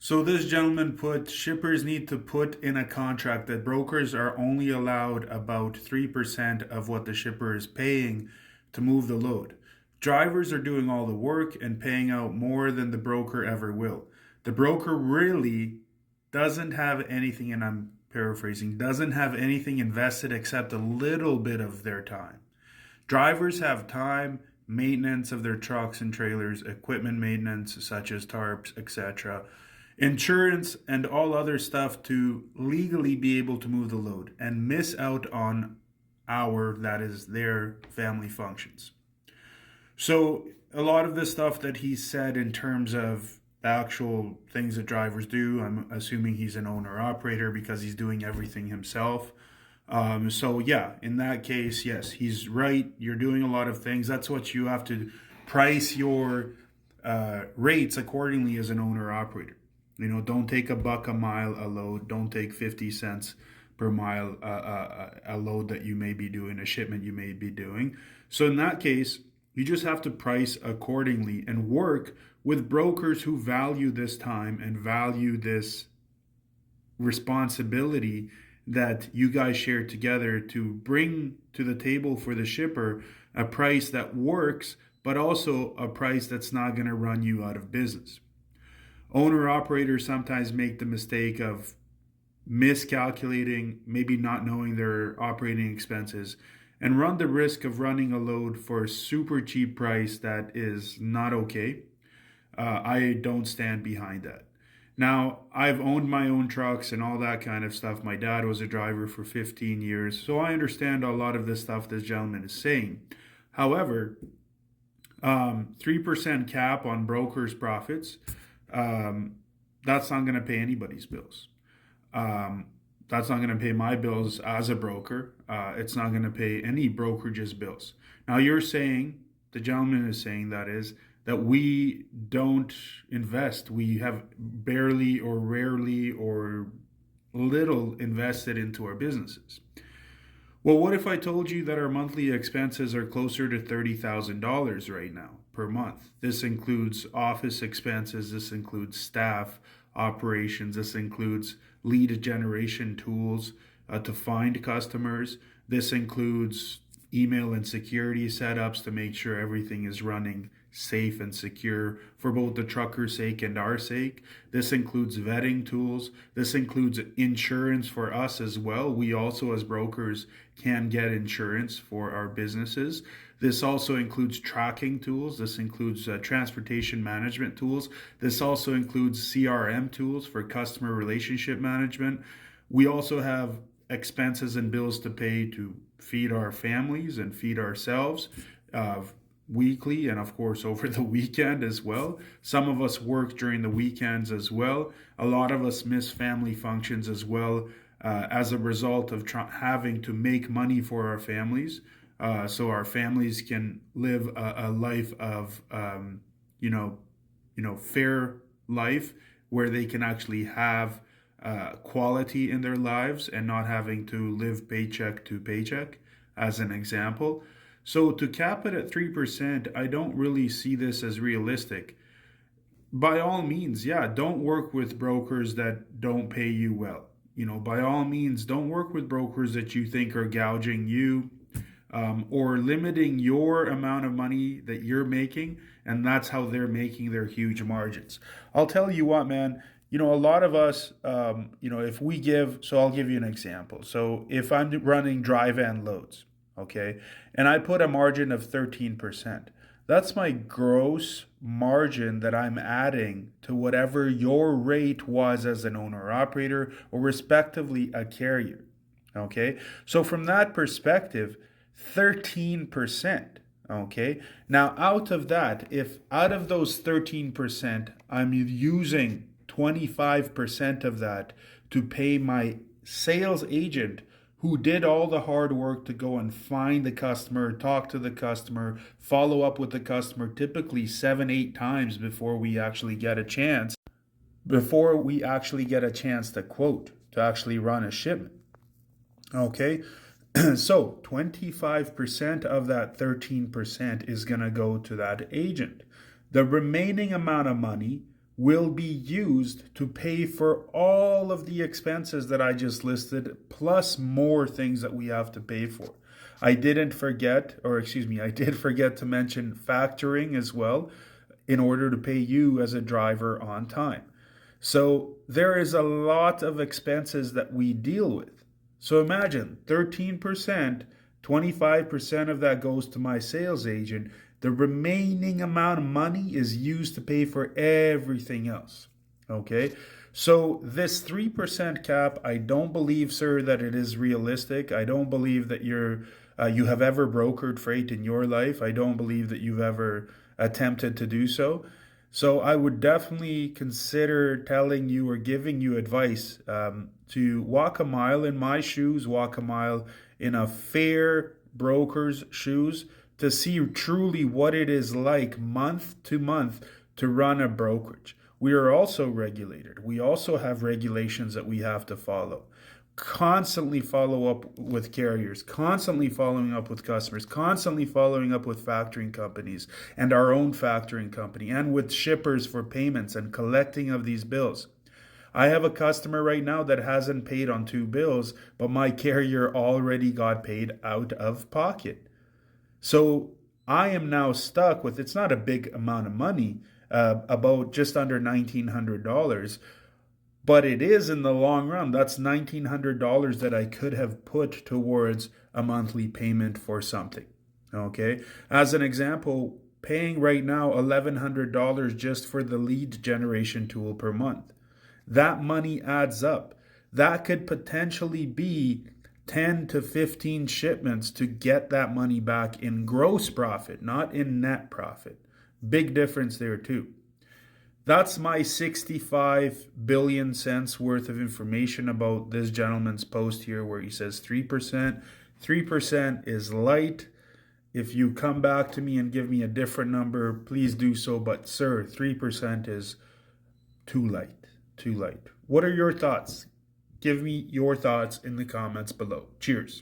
So this gentleman put shippers need to put in a contract that brokers are only allowed about 3% of what the shipper is paying to move the load. Drivers are doing all the work and paying out more than the broker ever will. The broker really doesn't have anything, and I'm paraphrasing, doesn't have anything invested except a little bit of their time. Drivers have time, maintenance of their trucks and trailers, equipment maintenance such as tarps, etc., insurance, and all other stuff to legally be able to move the load and miss out on that is their family functions. So a lot of the stuff that he said in terms of actual things that drivers do, I'm assuming he's an owner operator because he's doing everything himself. So yeah, in that case, yes, he's right. You're doing a lot of things. That's what you have to price your rates accordingly as an owner operator. Don't take $1 a mile a load. Don't take 50 cents per mile a load that you may be doing, a shipment you may be doing. So in that case, you just have to price accordingly and work with brokers who value this time and value this responsibility that you guys share together to bring to the table for the shipper a price that works, but also a price that's not going to run you out of business. Owner operators sometimes make the mistake of miscalculating, maybe not knowing their operating expenses, and run the risk of running a load for a super cheap price that is not okay. I don't stand behind that. Now, I've owned my own trucks and all that kind of stuff. My dad was a driver for 15 years, so I understand a lot of the stuff this gentleman is saying. However, 3% cap on brokers' profits, that's not going to pay anybody's bills. That's not going to pay my bills as a broker. It's not going to pay any brokerage's bills. Now you're saying, the gentleman is saying that we don't invest. We have barely or rarely or little invested into our businesses. Well, what if I told you that our monthly expenses are closer to $30,000 right now per month? This includes office expenses, this includes staff, operations, this includes lead generation tools to find customers, this includes email and security setups to make sure everything is running safe and secure for both the trucker's sake and our sake. This includes vetting tools. This includes insurance for us as well. We also, as brokers, can get insurance for our businesses. This also includes tracking tools. This includes transportation management tools. This also includes CRM tools for customer relationship management. We also have expenses and bills to pay to feed our families and feed ourselves weekly, and of course over the weekend as well. Some of us work during the weekends as well. A lot of us miss family functions as well as a result of having to make money for our families, so our families can live a life of fair life where they can actually have quality in their lives and not having to live paycheck to paycheck, as an example. So to cap it at 3%, I don't really see this as realistic. By all means, yeah, don't work with brokers that don't pay you well. By all means, don't work with brokers that you think are gouging you or limiting your amount of money that you're making, and that's how they're making their huge margins. I'll tell you what, man. A lot of us, if we so I'll give you an example. So if I'm running dry van loads, okay, and I put a margin of 13%, that's my gross margin that I'm adding to whatever your rate was as an owner operator or respectively a carrier, okay? So from that perspective, 13%, okay? Now out of that, if out of those 13%, I'm using 25% of that to pay my sales agent who did all the hard work to go and find the customer, talk to the customer, follow up with the customer, typically 7-8 times before we actually get a chance to quote, to actually run a shipment. Okay, so 25% of that 13% is going to go to that agent. The remaining amount of money will be used to pay for all of the expenses that I just listed, plus more things that we have to pay for. I did forget to mention factoring as well in order to pay you as a driver on time. So there is a lot of expenses that we deal with. So imagine 13%, 25% of that goes to my sales agent. The remaining amount of money is used to pay for everything else. Okay? So this 3% cap, I don't believe, sir, that it is realistic. I don't believe that you have ever brokered freight in your life. I don't believe that you've ever attempted to do so. So I would definitely consider telling you or giving you advice to walk a mile in my shoes, walk a mile in a fair broker's shoes to see truly what it is like month to month to run a brokerage. We are also regulated. We also have regulations that we have to follow. Constantly follow up with carriers, constantly following up with customers, constantly following up with factoring companies and our own factoring company and with shippers for payments and collecting of these bills. I have a customer right now that hasn't paid on 2 bills, but my carrier already got paid out of pocket. So I am now stuck with, it's not a big amount of money, about just under $1,900. But it is in the long run. That's $1,900 that I could have put towards a monthly payment for something. Okay. As an example, paying right now $1,100 just for the lead generation tool per month. That money adds up. That could potentially be 10 to 15 shipments to get that money back in gross profit, not in net profit. Big difference there too. That's my 65 billion cents worth of information about this gentleman's post here where he says 3%. 3% is light. If you come back to me and give me a different number, please do so. But sir, 3% is too light. Too light. What are your thoughts? Give me your thoughts in the comments below. Cheers.